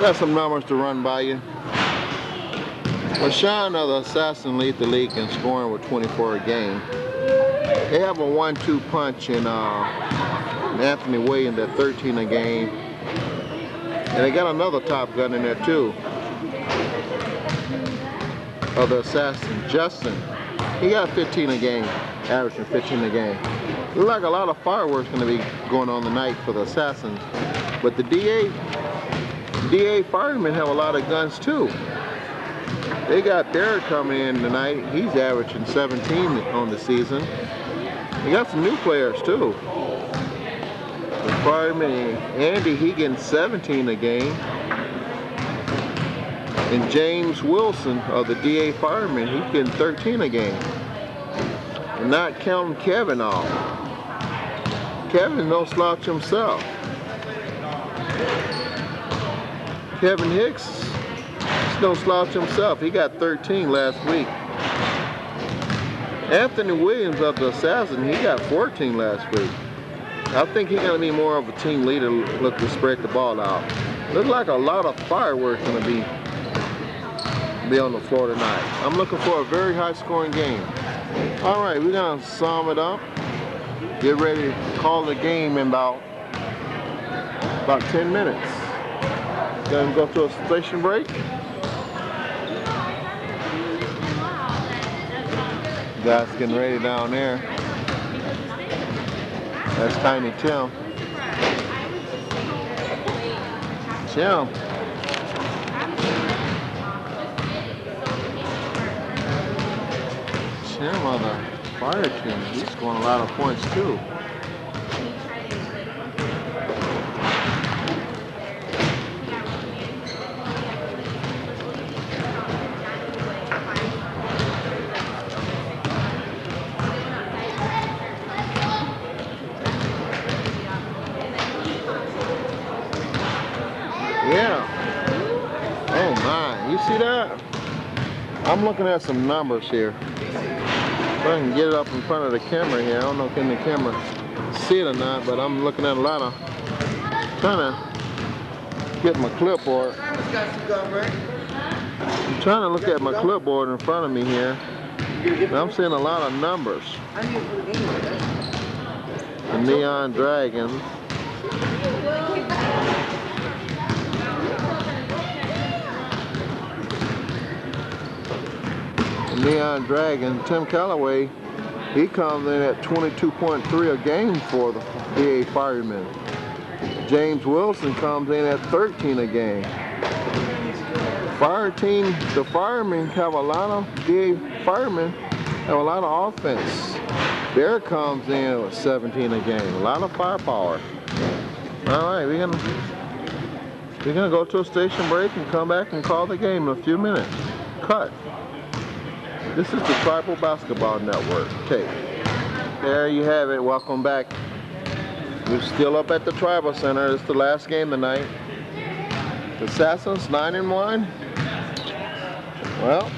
Got some numbers to run by you. LaShawn of the Assassin lead the league in scoring with 24 a game. They have a 1-2 punch in Anthony Williams at 13 a game. And they got another top gun in there too. Of the Assassin, Justin. He got 15 a game, averaging 15 a game. Looks like a lot of fireworks going to be going on tonight for the Assassins. But the DA firemen have a lot of guns too. They got Barrett coming in tonight. He's averaging 17 on the season. They got some new players too. The fireman, Andy, he getting 17 a game. And James Wilson of the DA firemen, he's getting 13 a game. And not counting Kevin off. Kevin no slouch himself. Kevin Hicks, he's no slouch himself. He got 13 last week. Anthony Williams of the Assassin, he got 14 last week. I think he's going to be more of a team leader, look to spread the ball out. Looks like a lot of fireworks going to be on the floor tonight. I'm looking for a very high scoring game. All right, we're going to sum it up. Get ready to call the game in about 10 minutes. Gonna go to a station break. Guys getting ready down there. That's Tiny Tim. Tim. Tim on the fire team. He's scoring a lot of points too. Yeah. Oh my, you see that? I'm looking at some numbers here. If I can get it up in front of the camera here. I don't know if the camera see it or not, but I'm looking at a lot of, trying to get my clipboard. I'm trying to look at my clipboard in front of me here. And I'm seeing a lot of numbers. The Neon Dragons. Neon Dragon, Tim Calloway, he comes in at 22.3 a game for the DA Firemen. James Wilson comes in at 13 a game. Fire team, the firemen have a lot of, DA Firemen have a lot of offense. Bear comes in with 17 a game, a lot of firepower. All right, we're gonna go to a station break and come back and call the game in a few minutes. Cut. This is the Tribal Basketball Network. Okay, there you have it. Welcome back. We're still up at the Tribal Center. It's the last game tonight. The Assassins 9-1. Well,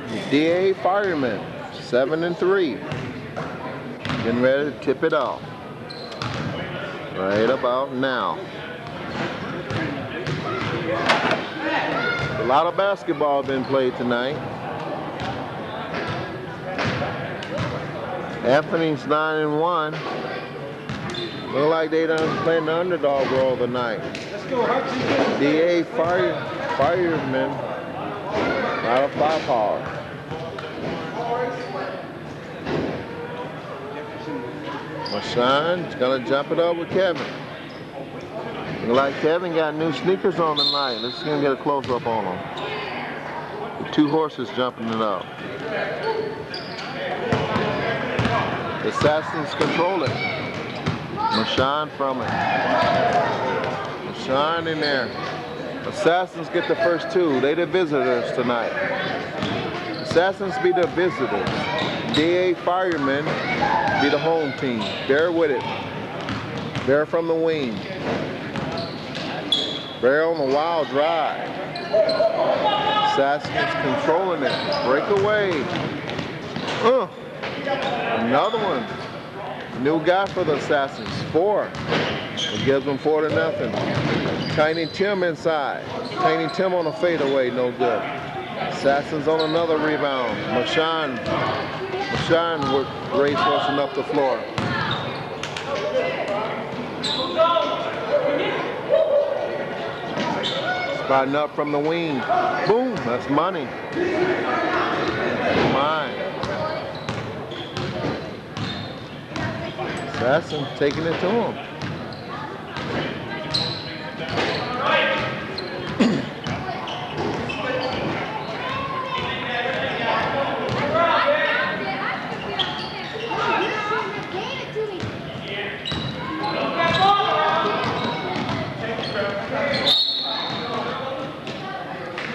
the DA Firemen 7-3. Getting ready to tip it off. Right about now. A lot of basketball been played tonight. Anthony's 9-1. Look like they done playing the underdog role tonight. DA Firemen, a lot of firepower. Mashawn's gonna jump it up with Kevin. Look like Kevin got new sneakers on tonight. Let's get a close up on them. The two horses jumping it up. The Assassins control it. Mashawn from it. Mashawn in there. Assassins get the first two. They the visitors tonight. Assassins be the visitors. DA Firemen be the home team. Bear with it. Bear from the wing. Bear on the wild drive. Assassins controlling it. Break away. Another one. New guy for the Assassins. 4. It gives them 4-0. Tiny Tim inside. Tiny Tim on a fadeaway, no good. Assassins on another rebound. Marshawn racehorsing up the floor. Spotting up from the wing. Boom, that's money. Mine. Assassin taking it to him.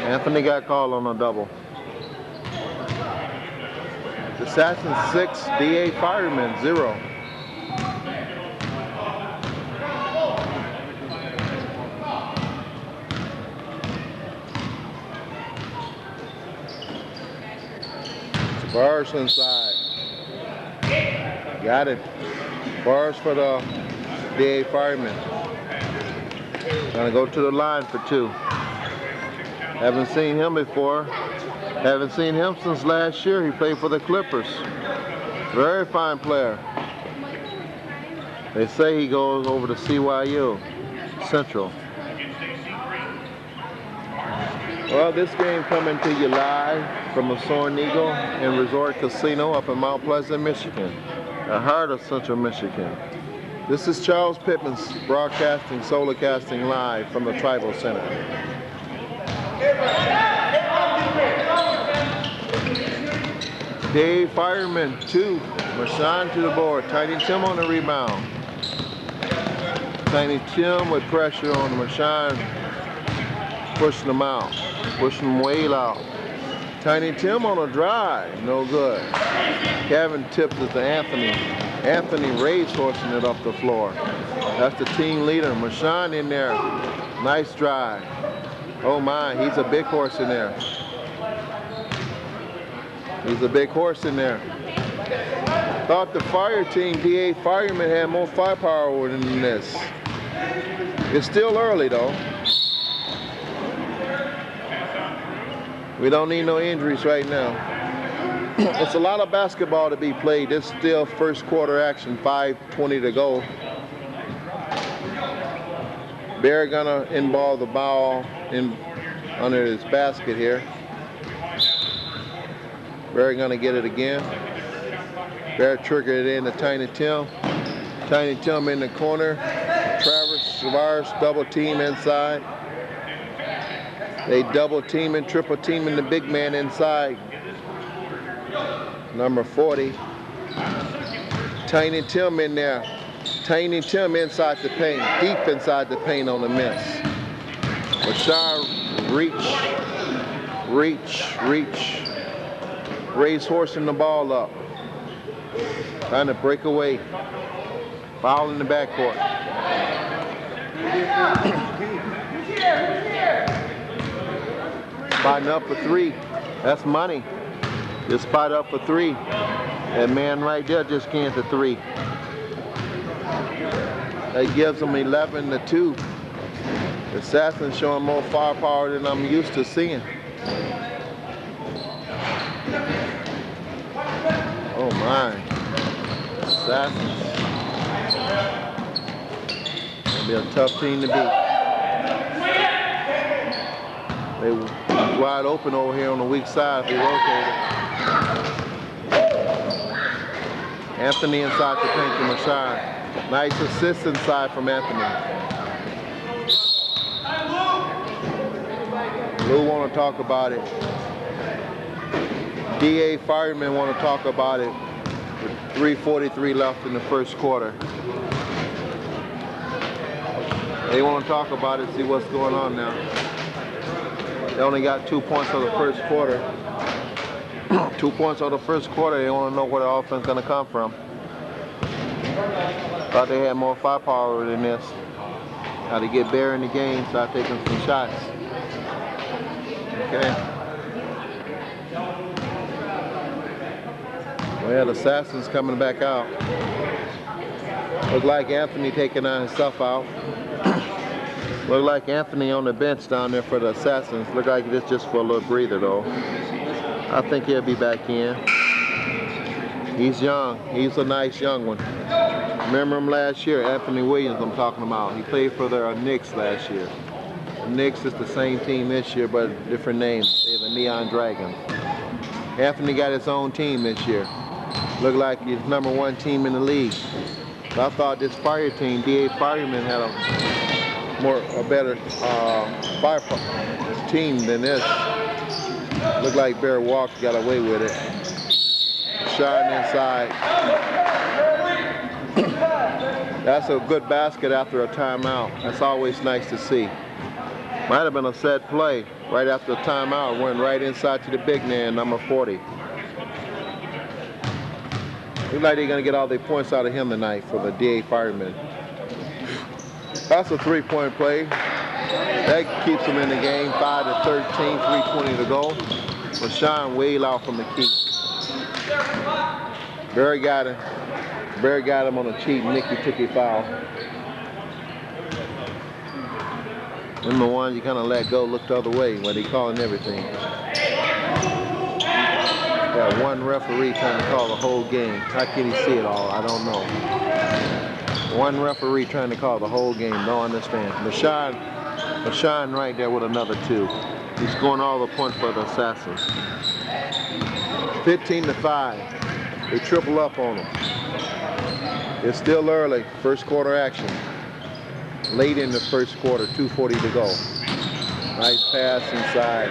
Anthony got called on a double. Assassin 6, DA Firemen 0. Bars inside. Got it. Bars for the DA Firemen. Trying to go to the line for 2. Haven't seen him before. Haven't seen him since last year. He played for the Clippers. Very fine player. They say he goes over to CYU Central. Well, this game coming to you live from the Soaring Eagle and Resort Casino up in Mount Pleasant, Michigan, the heart of Central Michigan. This is Charles Pittman's broadcasting, solar casting live from the Tribal Center. Dave Fireman 2, Marshawn to the board. Tiny Tim on the rebound. Tiny Tim with pressure on Marshawn, pushing him out, pushing him way out. Tiny Tim on a drive, no good. Kevin tips it to Anthony. Anthony racehorsing it up the floor. That's the team leader, Marshawn in there. Nice drive. Oh my, he's a big horse in there. He's a big horse in there. Thought the fire team, DA Firemen, had more firepower than this. It's still early though. We don't need no injuries right now. It's a lot of basketball to be played. It's still first quarter action, 5:20 to go. Bear gonna inball the ball in under his basket here. Bear gonna get it again. Bear triggered it in to Tiny Tim. Tiny Tim in the corner. Travis Savars double team inside. They double teaming, triple teaming the big man inside. Number 40. Tiny Tim in there. Tiny Tim inside the paint, deep inside the paint on the miss. Bashar reach. Race horsing the ball up. Trying to break away. Foul in the backcourt. Spotting up for 3. That's money. Just spot up for 3. That man right there just can't hit 3. That gives them 11 to 2. The Assassin's showing more firepower than I'm used to seeing. Oh my. Assassins. Gonna be a tough team to beat. They wide open over here on the weak side if they rotate it. Anthony inside the paint to Marshawn. Nice assist inside from Anthony. Lou want to talk about it. DA Firemen want to talk about it. With 3:43 left in the first quarter. They want to talk about it, see what's going on now. They only got 2 points of the first quarter. 2 points of the first quarter, they want to know where the offense is going to come from. Thought they had more firepower than this. How to get Bear in the game, start taking some shots. Okay. Well, the Assassins coming back out. Looks like Anthony taking himself out. Look like Anthony on the bench down there for the Assassins. Look like it's just for a little breather though. I think he'll be back in. He's young. He's a nice young one. Remember him last year, Anthony Williams I'm talking about. He played for the Knicks last year. The Knicks is the same team this year, but different names. They're the Neon Dragons. Anthony got his own team this year. Look like he's #1 team in the league. But I thought this fire team, DA Firemen, had a better fire team than this. Looked like Barry Walker got away with it. Shot inside. That's a good basket after a timeout. That's always nice to see. Might have been a set play. Right after the timeout, went right inside to the big man, number 40. Looks like they're going to get all their points out of him tonight for the DA Firemen. That's a three-point play. That keeps them in the game, 5-13, 3:20 to go. Rashawn way out from the key. Barry got him. Barry got him on a cheat. Nicky took a foul. Them the ones you kind of let go, look the other way when they calling everything. Got one referee trying to call the whole game. How can he see it all? I don't know. One referee trying to call the whole game. Don't understand. Rashawn right there with another 2. He's scoring all the points for the Assassins. 15-5. They triple up on them. It's still early. First quarter action. Late in the first quarter, 2:40 to go. Nice pass inside.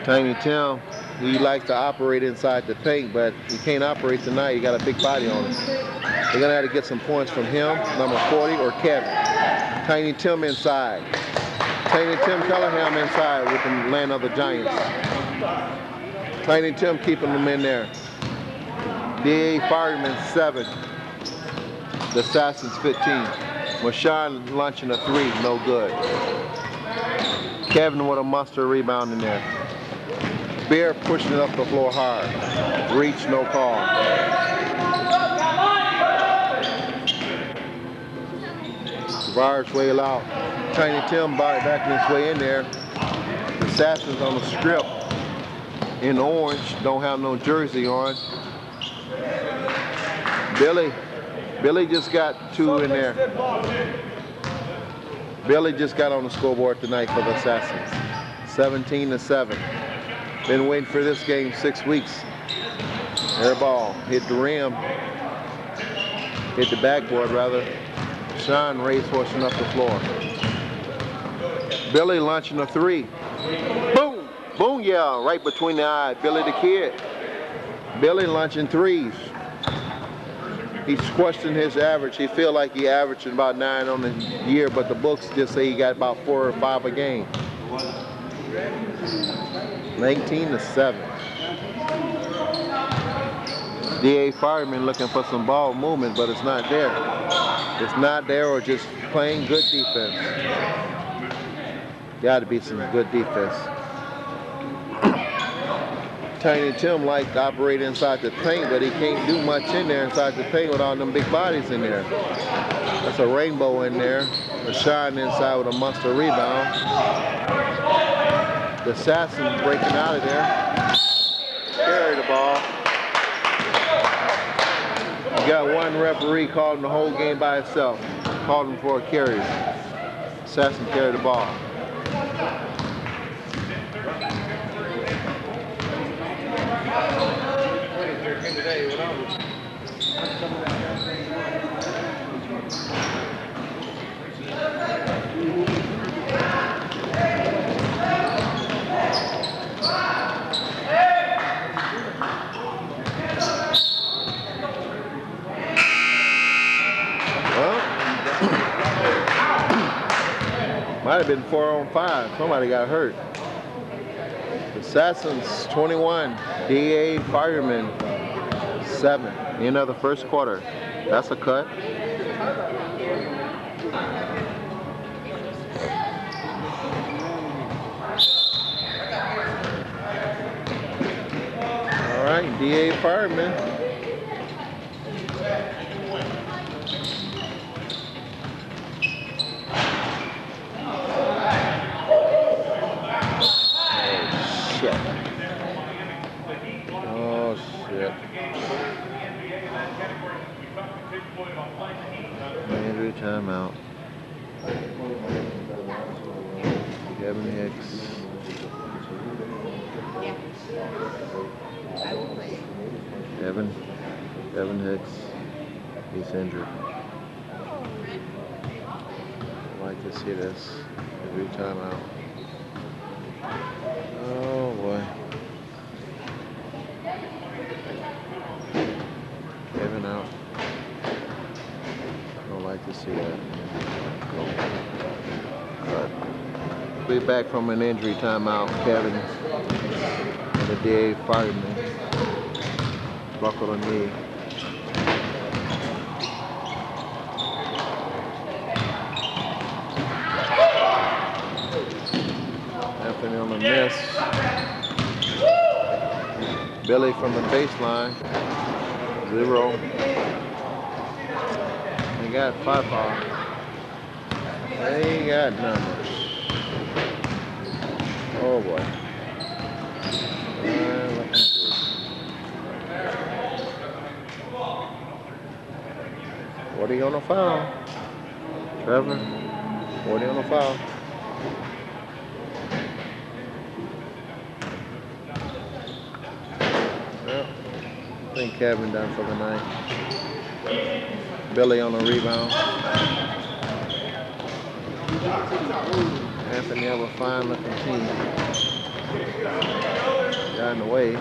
Tiny Tim, he likes to operate inside the paint, but he can't operate tonight. He got a big body on him. They're gonna have to get some points from him, number 40, or Kevin. Tiny Tim inside. Tiny Tim Callahan inside with the land of the Giants. Tiny Tim keeping them in there. DA Fireman 7. The Assassins 15. Rashawn launching a 3, no good. Kevin with a monster rebound in there. Bear pushing it up the floor hard. Reach, no call. Var's way out. Tiny Tim backing his way in there. The Assassins on the strip in orange, don't have no jersey on. Billy just got 2 in there. Billy just got on the scoreboard tonight for the Assassins. 17-7. Been waiting for this game 6 weeks. Air ball, hit the rim. Hit the backboard rather. Sean racehorsing up the floor. Billy launching a 3. Boom! Boom, yeah, right between the eyes. Billy the Kid. Billy launching 3s. He's questioning his average. He feel like he averaging about 9 on the year, but the books just say he got about 4 or 5 a game. 19-7. DA Fireman looking for some ball movement, but it's not there. It's not there, or just playing good defense. Got to be some good defense. Tiny Tim likes to operate inside the paint, but he can't do much in there inside the paint with all them big bodies in there. That's a rainbow in there. Rashawn inside with a monster rebound. The Assassin breaking out of there. Carry the ball. You got one referee calling the whole game by itself. Called him for a carry. Assassin carried the ball. Might have been 4-on-5. Somebody got hurt. Assassins 21, DA Firemen 7. End of the first quarter. That's a cut. All right, DA Firemen. Injury timeout. Kevin Hicks. Kevin Hicks. He's injured. I'd like to see this. Injury timeout. Oh boy. Kevin out. Don't like to see that. But we'll be back from an injury timeout. Kevin and the DA fireman buckled a knee. Anthony on the miss. Billy from the baseline. 0. They got firepower. They got numbers. Oh boy. What are you on the foul? Trevor? What are you on the foul? Well, I think Kevin done for the night. Billy on the rebound. Anthony have a fine looking team. Got in the way.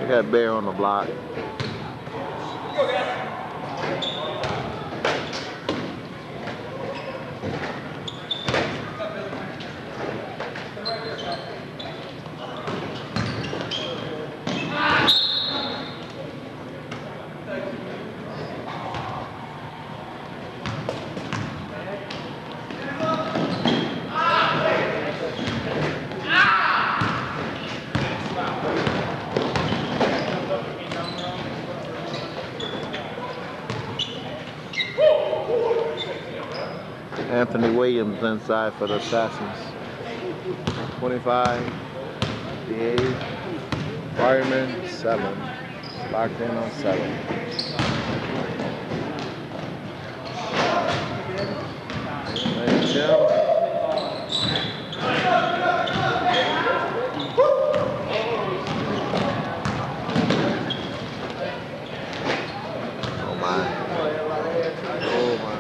They got Bear on the block. Anthony Williams inside for the Assassins. 25, DA, firemen, 7. Locked in on 7. Nice jump. Oh my. Oh my.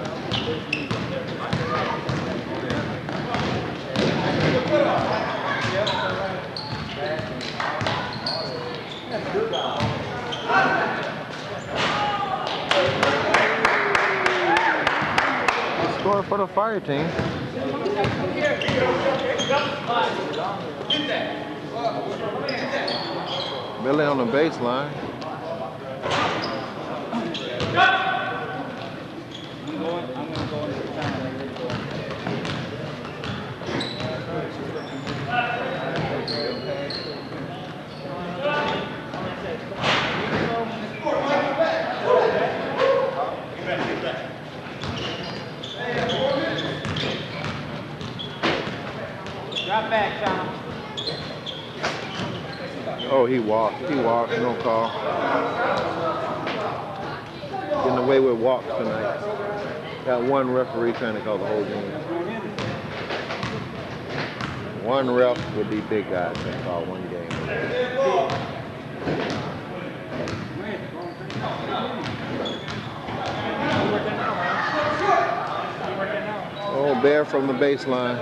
Score for the fire team. Billy on the baseline. Drop back, Sean. Oh, he walked, no call. Getting away with walks tonight. Got one referee trying to call the whole game. One ref with these big guys trying to call one game. Oh, Bear from the baseline.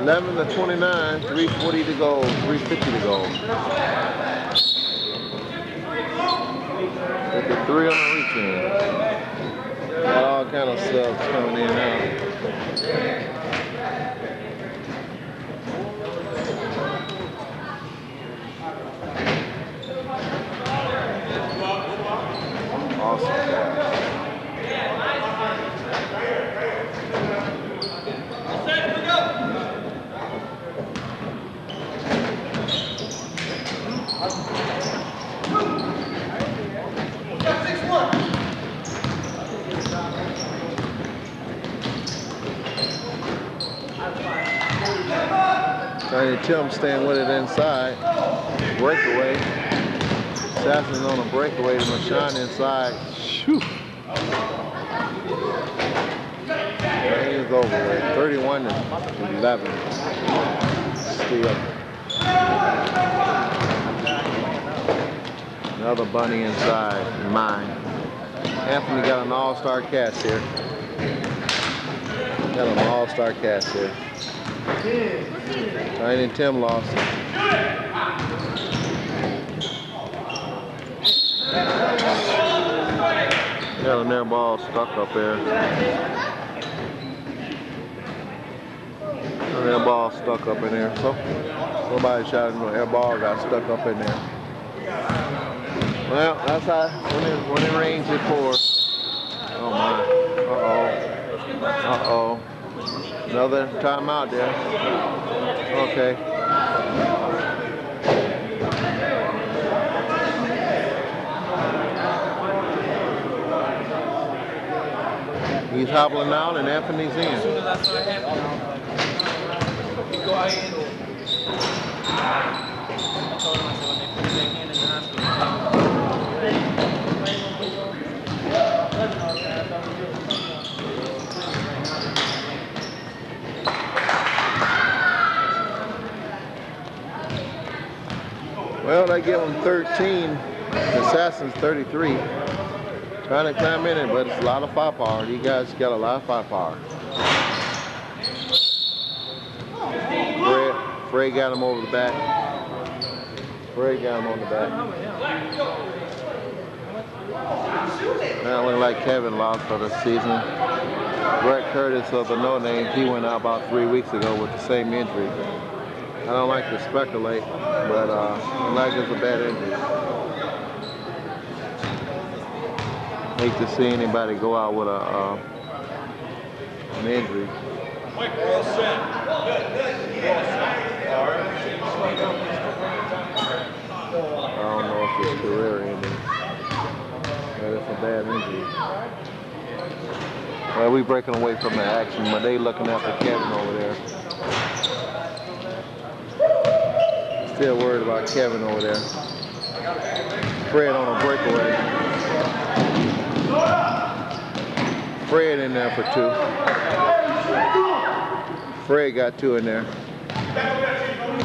11 to 29, 3:40 to go, 3:50 to go. 53 on the reach-in. Got all kind of subs coming in now. Awesome pass. Tiny Tim staying with it inside. Breakaway. Assassin's on a breakaway to Mashawn inside. Shoot. Game is over with. 31-11. Steal. Another bunny inside. Mine. Anthony got an all-star catch here. Got an all-star catch here. Tiny Tim lost. Got an air ball stuck up there. An air ball stuck up in there. So somebody shot an air ball, got stuck up in there. Well, that's how when it rains it pours. Oh my. Uh-oh. Another timeout there. Okay. He's hobbling out and Anthony's in. As soon as I saw it happen, he go out in. I told him, I said, when they put it back in the hospital. Well, they give him 13. Assassin's 33. Trying to climb in it, but it's a lot of firepower. You guys got a lot of firepower. Fred got him over the back. Fred got him on the back. That looked like Kevin lost for the season. Brett Curtis of the No Name, he went out about 3 weeks ago with the same injury. I don't like to speculate, but I like it's a bad injury. Hate to see anybody go out with an injury. I don't know if it's career ending, but it's a bad injury. Well, we breaking away from the action, but they looking after Kevin over there. Still worried about Kevin over there. Fred on a breakaway. Fred in there for 2. Fred got 2 in there.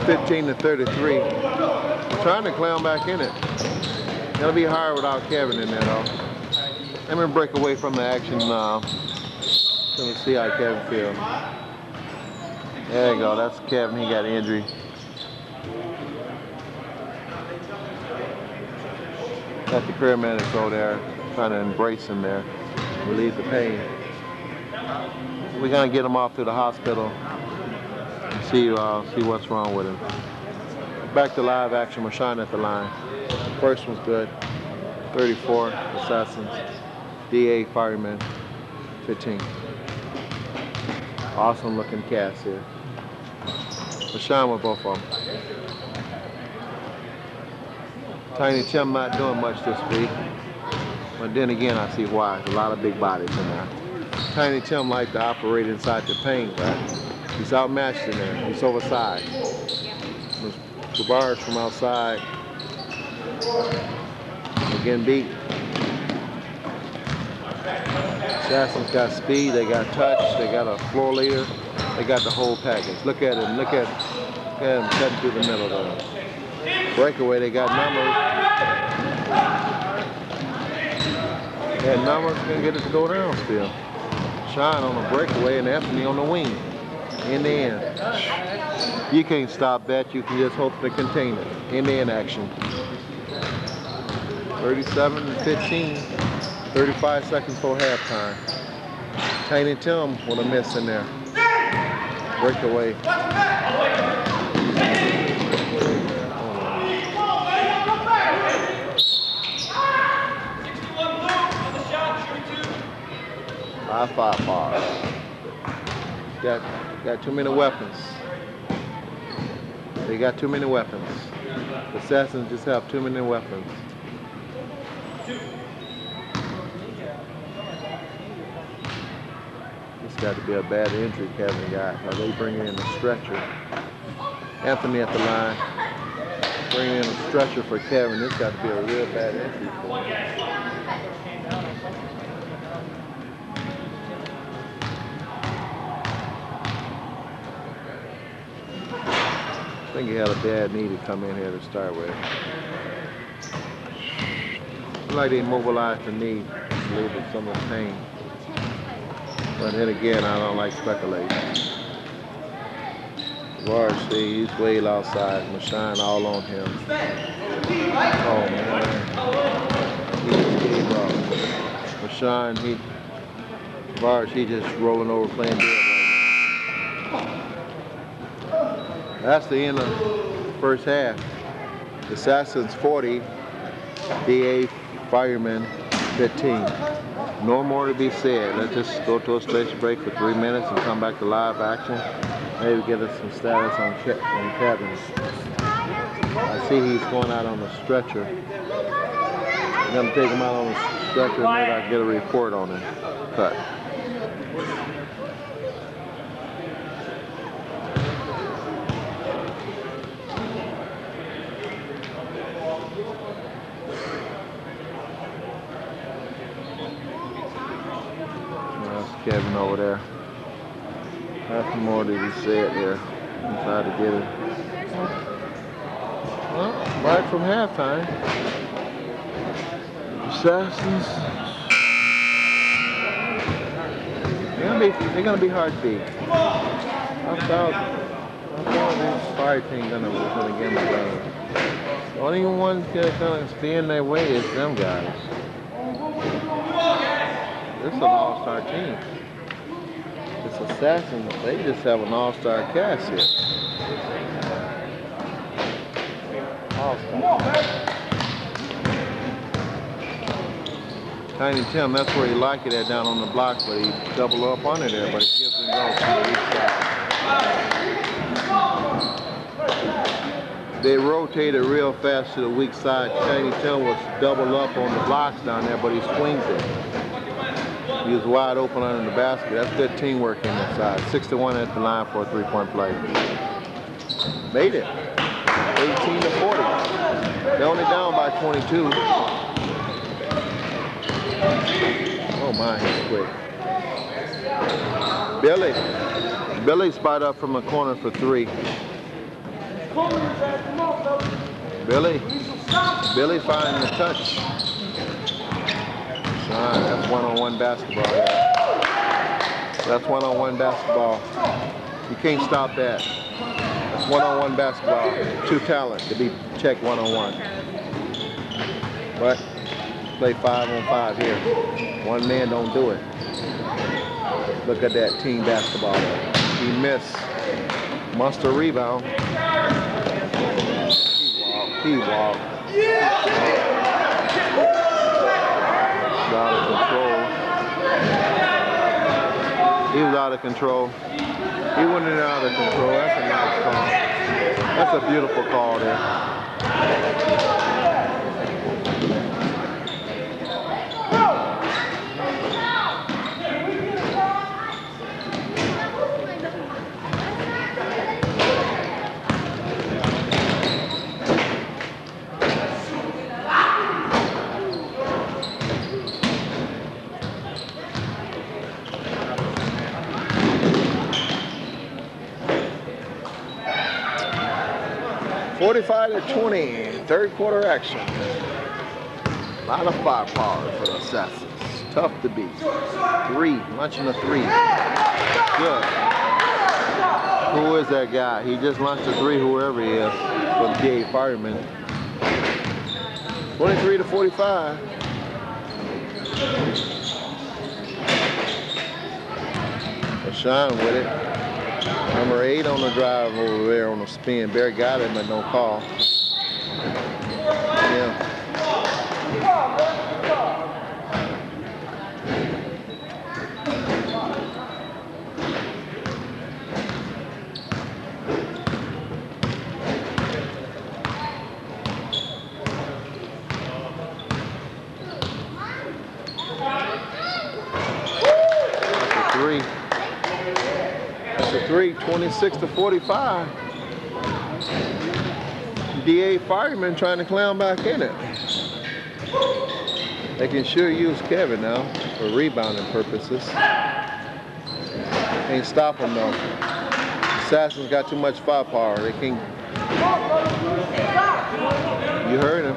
15-33. Trying to clown back in it. It'll be hard without Kevin in there though. Let me break away from the action now. So let's see how Kevin feels. There you go, that's Kevin, he got an injury. Got the paramedics over there trying to embrace him there, relieve the pain. We're gonna get him off to the hospital and see what's wrong with him. Back to live action, we're shining at the line. First one's good, 34, Assassins, DA, Firemen, 15. Awesome looking cast here. We're shining with both of them. Tiny Tim not doing much this week, but then again I see why. There's a lot of big bodies in there. Tiny Tim like to operate inside the paint, but he's outmatched in there. He's oversized. The bars from outside are getting beat. Assassin's got speed, they got touch, they got a floor leader, they got the whole package. Look at him, look at him cutting through the middle there. Breakaway, they got numbers. Yeah, numbers can get it to go down still. Shine on the breakaway and Anthony on the wing. In the end. You can't stop that, you can just hope to contain it. In the end action. 37-15. 35 seconds before halftime. Tiny Tim with a miss in there. Breakaway. Five bars. Got too many weapons. They got too many weapons. Assassins just have too many weapons. This got to be a bad injury Kevin got. Are they bringing in a stretcher? Anthony at the line. Bringing in a stretcher for Kevin. This got to be a real bad injury for him. I think he had a bad knee to come in here to start with. It's like they immobilized the knee to relieve some of the pain. But then again, I don't like speculating. Varsity, he's way outside. Mashawn all on him. Oh man. He gave up. Mashawn, he just rolling over playing dead right now. That's the end of the first half. Assassins 40, DA Firemen 15. No more to be said. Let's just go to a station break for 3 minutes and come back to live action. Maybe get us some status on Kevin. I see he's going out on a stretcher. I'm going to take him out on a stretcher. Maybe I can get a report on him. Cut. Kevin over there. Nothing more to be said there. I'm trying to get it. Well, right from halftime. Assassins. They're gonna be hard to beat. I thought this fire team gonna get them. The only ones that's gonna stay in their way is them guys. This is an all-star team. It's Assassins. They just have an all-star cast here. All-star. Tiny Tim, that's where he liked it at down on the block, but he double up on it there, but it gives him go to the weak side. They rotated real fast to the weak side. Tiny Tim was double up on the blocks down there, but he swings it. He was wide open under the basket. That's good teamwork in that side. 6-1 at the line for a three-point play. Made it. 18 to 40. They're only down by 22. Oh my, he's quick. Billy spot up from the corner for 3. Billy finding the touch. That's one-on-one basketball. That's one-on-one basketball. You can't stop that. That's one-on-one basketball. Too talent to be checked one-on-one. But play 5-on-5 here. One man don't do it. Look at that team basketball. He missed. Monster rebound. He walked. Out of control. He was out of control. He went in out of control. That's a nice call. That's a beautiful call there. 45 to 20, third quarter action. A lot of firepower for the Assassins. Tough to beat. 3, launching a 3. Good. Who is that guy? He just launched a 3, whoever he is, from DA Fireman. 23 to 45. Mashawn with it. Number 8 on the drive over there on the spin. Barry got it, but no call. Yeah. 26-45. DA Fireman trying to climb back in it. They can sure use Kevin now for rebounding purposes. Can't stop him though. Assassin's got too much firepower. They can't. You heard him.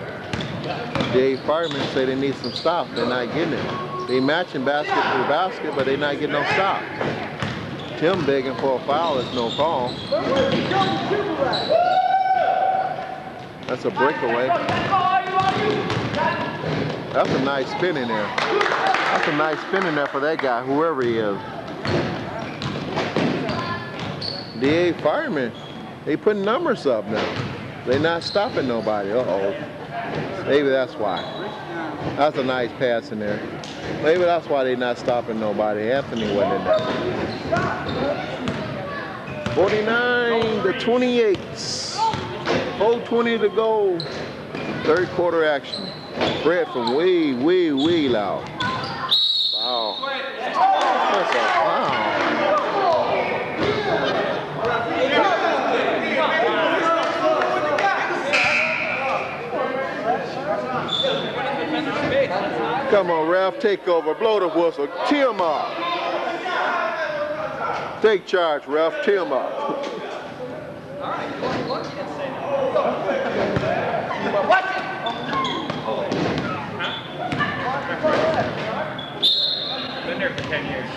The firemen say they need some stop. They're not getting it. They matching basket for basket, but they're not getting no stop. Tim begging for a foul. It's no call. That's a breakaway. That's a nice spin in there. That's a nice spin in there for that guy, whoever he is. DA Firemen, they putting numbers up now. They're not stopping nobody. Uh-oh. Maybe that's why. That's a nice pass in there. Maybe that's why they're not stopping nobody. Anthony wasn't in there. 49-28. 4:20 to go. Third quarter action. Fred from way loud. Wow. That's a foul. Come on, ref, take over. Blow the whistle. Tee him up. Take charge, ref. Tee him up. Been there for 10 years.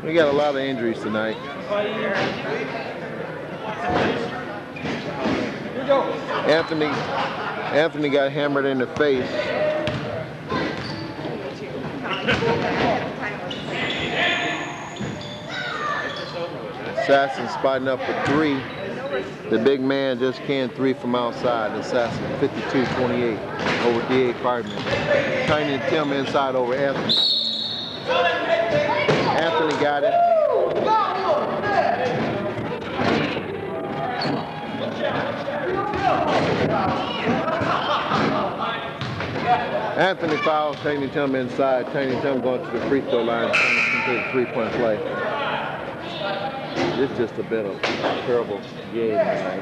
We got a lot of injuries tonight. Anthony got hammered in the face. Assassin spotting up for three. The big man just canned three from outside. Assassin 52-28 over DA Fireman. Tiny and Tim inside over Anthony. Anthony got it. Anthony fouls Tiny Tim inside. Tiny Tim going to the free throw line, trying to complete a three-point play. It's just a bit of a terrible game tonight.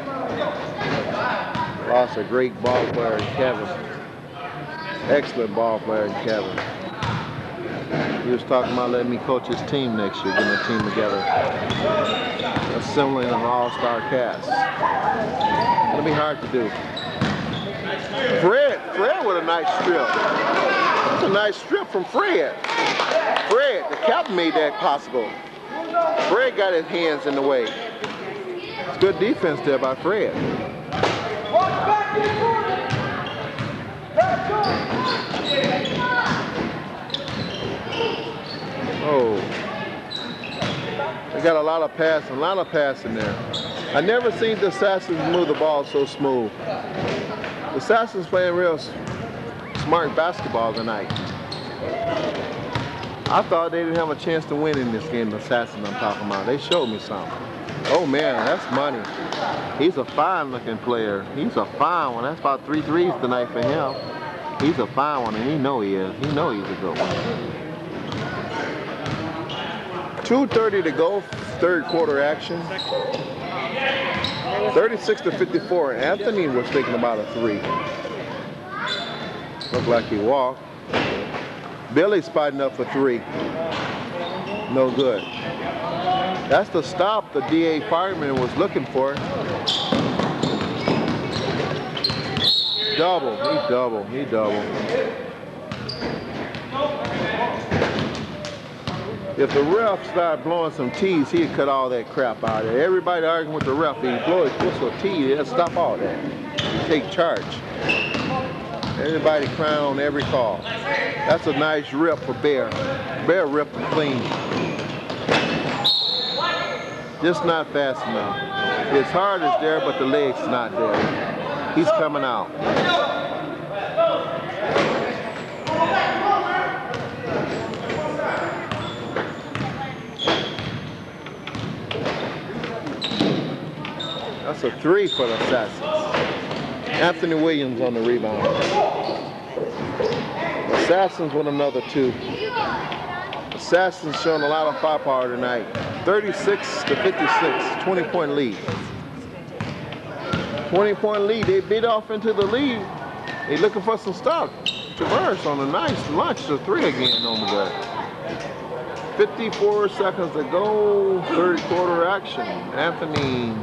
Lost a great ball player in Kevin. Excellent ball player in Kevin. He was talking about letting me coach his team next year, getting a team together. Assembling an all-star cast. It'll be hard to do. Fred with a nice strip. That's a nice strip from Fred. Fred, the captain made that possible. Fred got his hands in the way. It's good defense there by Fred. Oh. They got a lot of passing there. I never seen the Assassins move the ball so smooth. The Assassins playing real smart basketball tonight. I thought they didn't have a chance to win in this game, the Assassins I'm talking about. They showed me something. Oh man, that's money. He's a fine looking player. He's a fine one. That's about 3 threes tonight for him. He's a fine one, and he know he is. He know he's a good one. 2:30 to go, third quarter action. 36-54. Anthony was thinking about a three. Looked like he walked. Billy spotting up for three. No good. That's the stop the DA Fireman was looking for. Double. He doubled. If the ref started blowing some tees, he'd cut all that crap out of there. Everybody arguing with the ref, he'd blow his whistle tee, he'd stop all that. He'd take charge. Everybody crying on every call. That's a nice rip for Bear. Bear ripped him clean. Just not fast enough. His heart is there, but the leg's not there. He's coming out. That's a three for the Assassins. Anthony Williams on the rebound. Assassins with another two. Assassin's showing a lot of firepower tonight. 36 to 56, 20-point lead. 20-point lead. They beat off into the lead. They looking for some stuff. Traverse on a nice launch to 3 again on the way. 54 seconds to go. Third quarter action. Anthony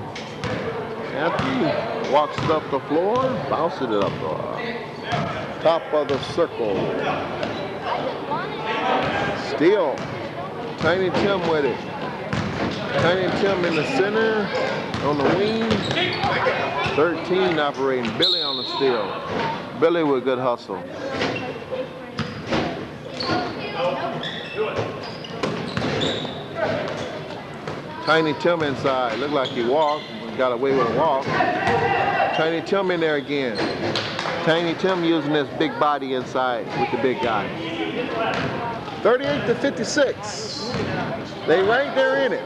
walks it up the floor, bounces it up the top of the circle. Steal. Tiny Tim with it. Tiny Tim in the center, on the wing. 13 operating. Billy on the steal. Billy with good hustle. Tiny Tim inside. Looked like he walked. Got away with a walk. Tiny Tim in there again. Tiny Tim using his big body inside with the big guy. 38 to 56. They right there in it.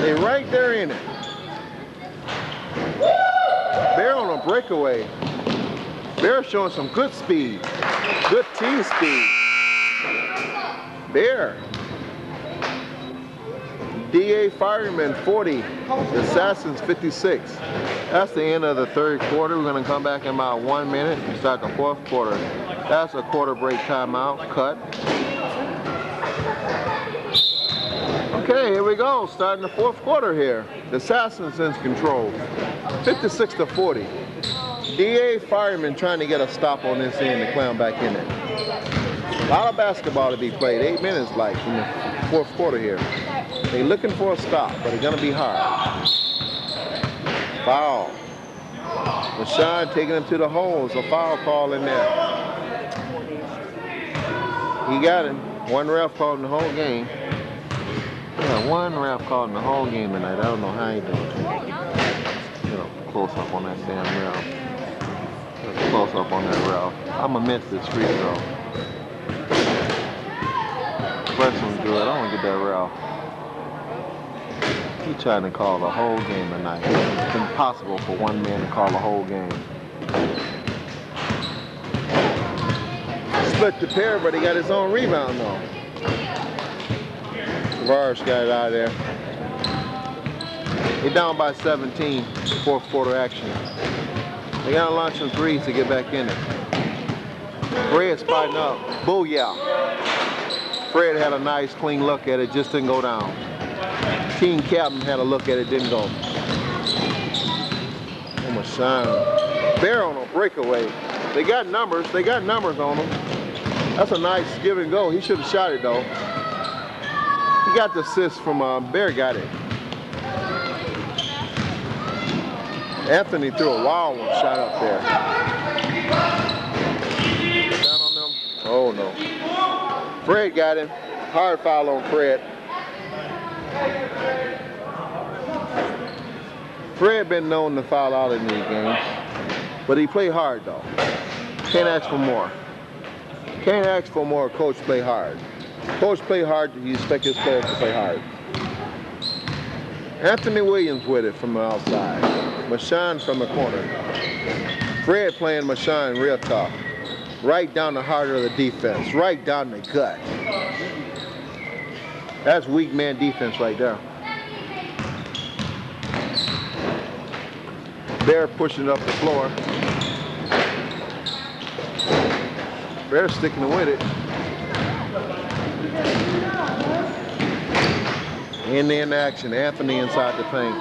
They right there in it. Bear on a breakaway. Bear showing some good speed. Good team speed. Bear. DA Firemen 40, the Assassins 56. That's the end of the third quarter. We're going to come back in about 1 minute and start the fourth quarter. That's a quarter break timeout. Cut. Okay, here we go. Starting the fourth quarter here. The Assassins in control. 56 to 40. DA Firemen trying to get a stop on this end to climb back in it. A lot of basketball to be played. 8 minutes like in the fourth quarter here. They're looking for a stop, but it's going to be hard. Foul. Rashawn taking him to the hole. It's a foul call in there. He got him. One ref called in the whole game. Yeah, one ref called in the whole game tonight. I don't know how he doing it. You know, close up on that damn ref. Close up on that ref. I'm going to miss this free throw. First one's good. I want to get that ref. He's trying to call the whole game tonight. It's impossible for one man to call the whole game. Split the pair, but he got his own rebound though. Tavares got it out of there. He's down by 17, fourth quarter action. They got to launch some threes to get back in it. Fred spotting up. Booyah. Fred had a nice clean look at it, just didn't go down. Team captain had a look at it, didn't go. Oh my shine. Bear on a breakaway. They got numbers on them. That's a nice give and go. He should have shot it though. He got the assist from Bear got it. Anthony threw a wild one shot up there. Down on them. Oh no. Fred got him. Hard foul on Fred. Fred been known to foul out in these games, but he played hard though. Can't ask for more. Can't ask for more. Coach play hard. Coach play hard. You expect his players to play hard. Anthony Williams with it from the outside. Mashawn from the corner. Fred playing Mashawn real tough. Right down the heart of the defense. Right down the gut. That's weak man defense right there. Bear pushing up the floor. Bear sticking with it. In action. Anthony inside the paint.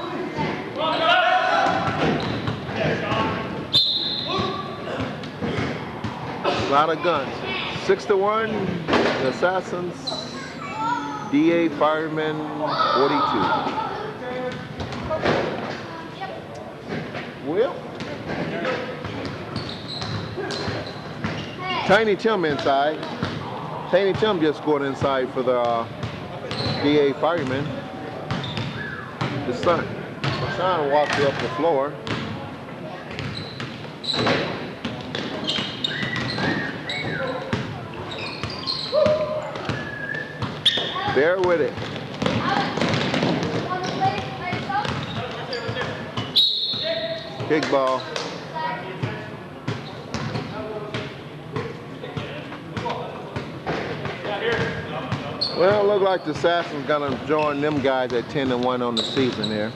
A lot of guns. 6-1. The Assassins. DA Firemen 42. Well, Tiny Tim inside. Tiny Tim just scored inside for the DA Firemen. His son. Sean walked up the floor. Bear with it. Kick ball. Well, it looks like the Assassins gonna join them guys at 10-1 on the season here.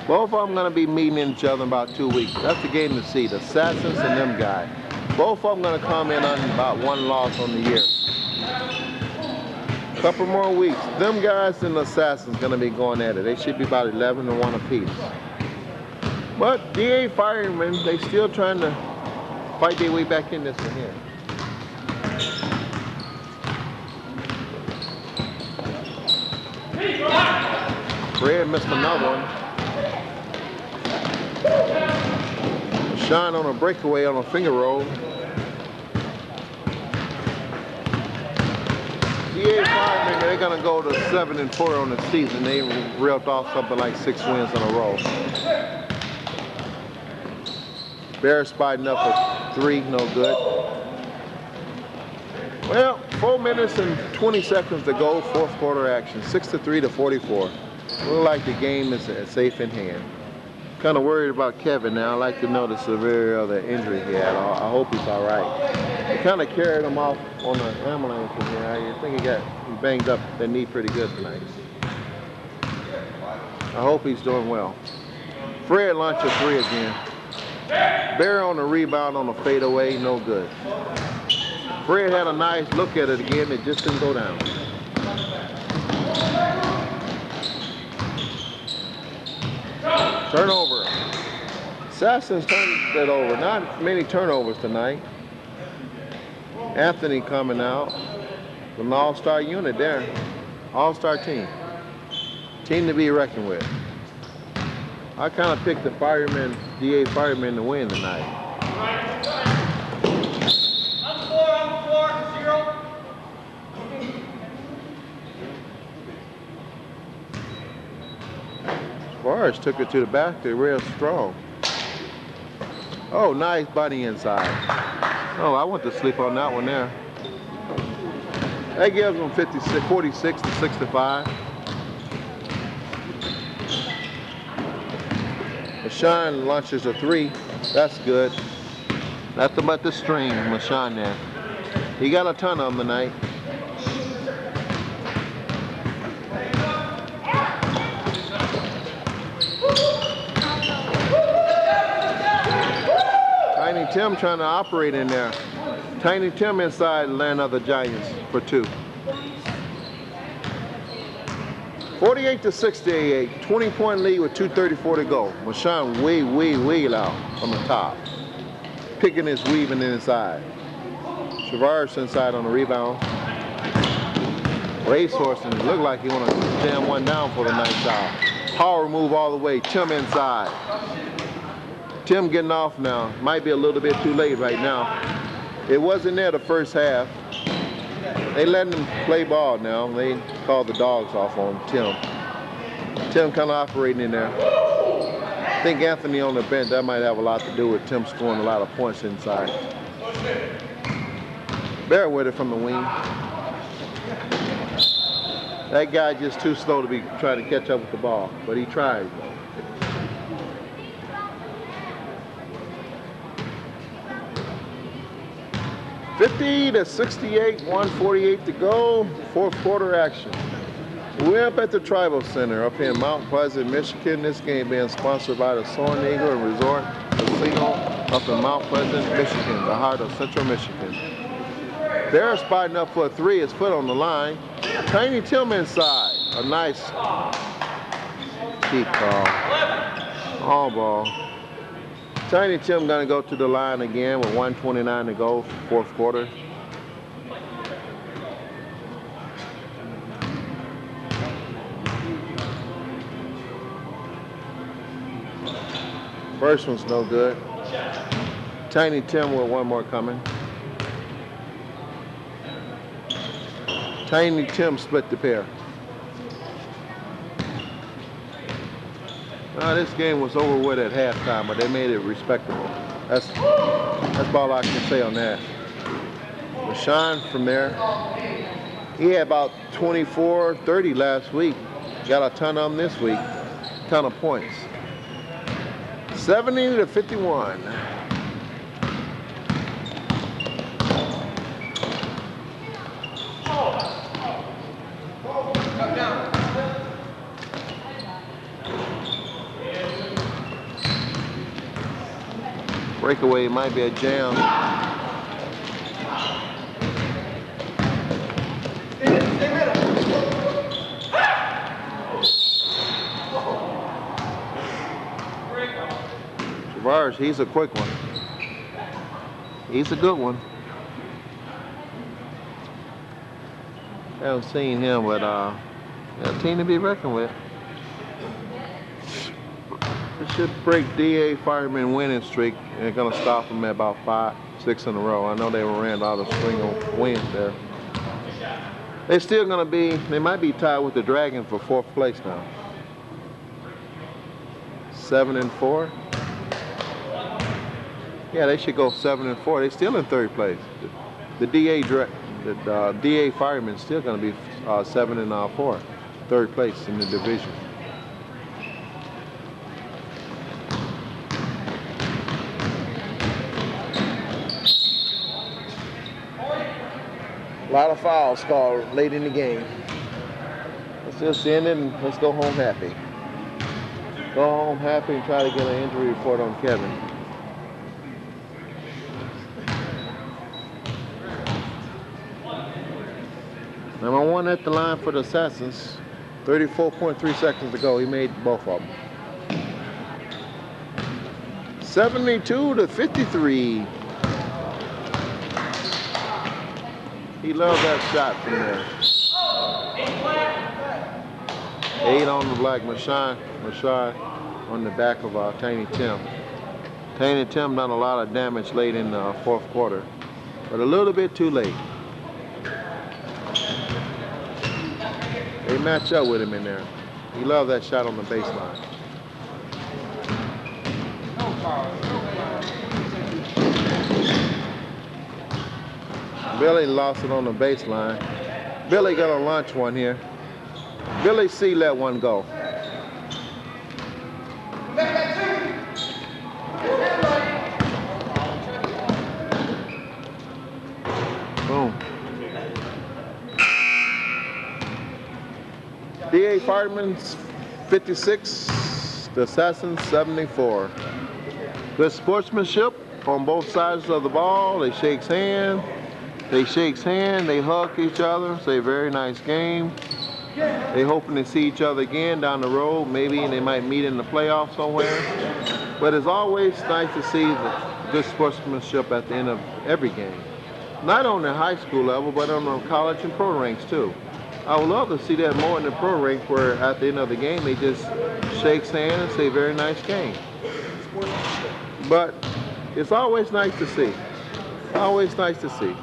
Both of them gonna be meeting each other in about 2 weeks. That's the game to see, the Assassins and them guys. Both of them gonna come in on about 1 loss on the year. Couple more weeks. Them guys and the Assassins gonna be going at it. They should be about 11-1 apiece. But DA Firemen, they still trying to fight their way back in this one here. Fred missed another one. Sean on a breakaway on a finger roll. DA Firemen, they're gonna go to 7-4 on the season. They reeled off something like 6 wins in a row. Bears spotting up for 3, no good. Well, 4 minutes and 20 seconds to go, 4th quarter action, 63 to 44. Look like the game is safe in hand. Kind of worried about Kevin now. I like to know the severity of the injury he had. I hope he's all right. They kind of carried him off on the ambulance in here. I think he banged up the knee pretty good tonight. I hope he's doing well. Fred launched a 3 again. Bear on the rebound on a fadeaway, no good. Fred had a nice look at it again, it just didn't go down. Turnover. Assassins turned it over. Not many turnovers tonight. Anthony coming out. An all-star unit there. All-star team. Team to be reckoned with. I kind of picked the Firemen, DA Firemen to win tonight. On the floor, 0. Bars took it to the back. They're real strong. Oh, nice body inside. Oh, I went to sleep on that one there. That gives them 46 to 65. Mashawn launches a 3. That's good. Nothing but the string, Mashawn there. He got a ton of them tonight. Tiny Tim trying to operate in there. Tiny Tim inside land of the Giants for 2. 48 to 68, 20-point lead with 2:34 to go. Mashawn way out from the top. Picking his weaving inside. Traverse inside on the rebound. Racehorse, and it looked like he want to jam one down for the night out. Power move all the way. Tim inside. Tim getting off now. Might be a little bit too late right now. It wasn't there the first half. They letting him play ball now. They called the dogs off on Tim. Tim kind of operating in there. I think Anthony on the bench, that might have a lot to do with Tim scoring a lot of points inside. Bear with it from the wing. That guy just too slow to be trying to catch up with the ball, but he tried. 50 to 68, 1:48 to go, 4th quarter action. We're up at the Tribal Center up here in Mount Pleasant, Michigan. This game being sponsored by the Soaring Eagle and Resort Casino up in Mount Pleasant, Michigan, the heart of Central Michigan. They're spotting up for a 3, his foot on the line. Tiny Tim inside, a nice deep call. All ball. Tiny Tim gonna go to the line again with 1:29 to go, 4th quarter. First one's no good. Tiny Tim with one more coming. Tiny Tim split the pair. This game was over with at halftime, but they made it respectable. That's all I can say on that. Rashawn from there, he had about 24, 30 last week. Got a ton of them this week. Ton of points. 70 to 51. Breakaway might be a jam. Tavares, he's a quick one. He's a good one. Haven't seen him, but a team to be reckoned with. It should break DA Fireman winning streak. They're gonna stop them at about 5, 6 in a row. I know they ran out of string of wins there. They're still gonna be. They might be tied with the Dragon for 4th place now. 7-4. Yeah, they should go 7-4. They're still in 3rd place. The DA Firemen still going to be 7-4, 3rd place in the division. A lot of fouls called late in the game. Let's just end it and let's go home happy. Go home happy and try to get an injury report on Kevin. Number 1 at the line for the Assassins. 34.3 seconds to go. He made both of them. 72-53. He loves that shot from there. 8 on the black. Mashai on the back of Tiny Tim. Tiny Tim done a lot of damage late in the 4th quarter, but a little bit too late. They match up with him in there. He loved that shot on the baseline. Billy lost it on the baseline. Billy got a launch one here. Billy C let one go. Boom. DA Firemen's 56, the Assassins 74. Good sportsmanship on both sides of the ball. They shakes hands. They hug each other, say very nice game. They hoping to see each other again down the road. Maybe they might meet in the playoffs somewhere. But it's always nice to see the good sportsmanship at the end of every game. Not on the high school level, but on the college and pro ranks too. I would love to see that more in the pro rank, where at the end of the game they just shakes hands and say very nice game. But it's always nice to see. Always nice to see.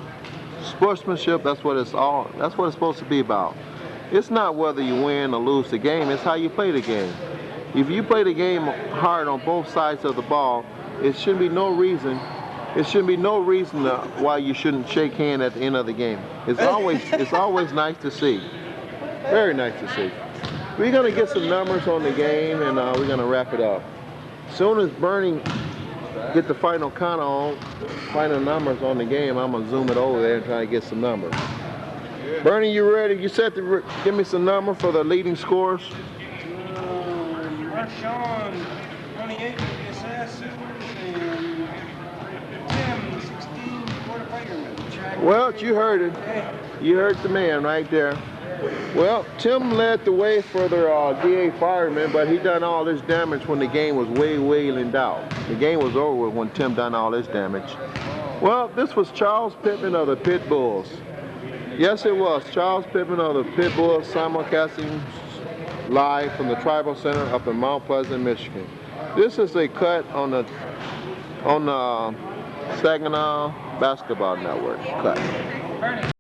Sportsmanship, that's what it's supposed to be about. It's not whether you win or lose the game, it's how you play the game. If you play the game hard on both sides of the ball, it shouldn't be no reason why you shouldn't shake hands at the end of the game. It's always nice to see. Very nice to see. We're gonna get some numbers on the game and we're gonna wrap it up. As soon as Bernie get the final count on, final numbers on the game, I'm gonna zoom it over there and try to get some numbers. Bernie, you ready? You set to give me some number for the leading scores? Marshawn, 28 for the Assassin, and Tim, 16 for the Firemen. Well, you heard it. You heard the man right there. Well, Tim led the way for the DA Firemen, but he done all this damage when the game was way in doubt. The game was over when Tim done all this damage. Well, this was Charles Pittman of the Pit Bulls. Yes, it was Charles Pittman of the Pit Bulls, simulcasting live from the Tribal Center up in Mount Pleasant, Michigan. This is a cut on the Saginaw Basketball Network cut.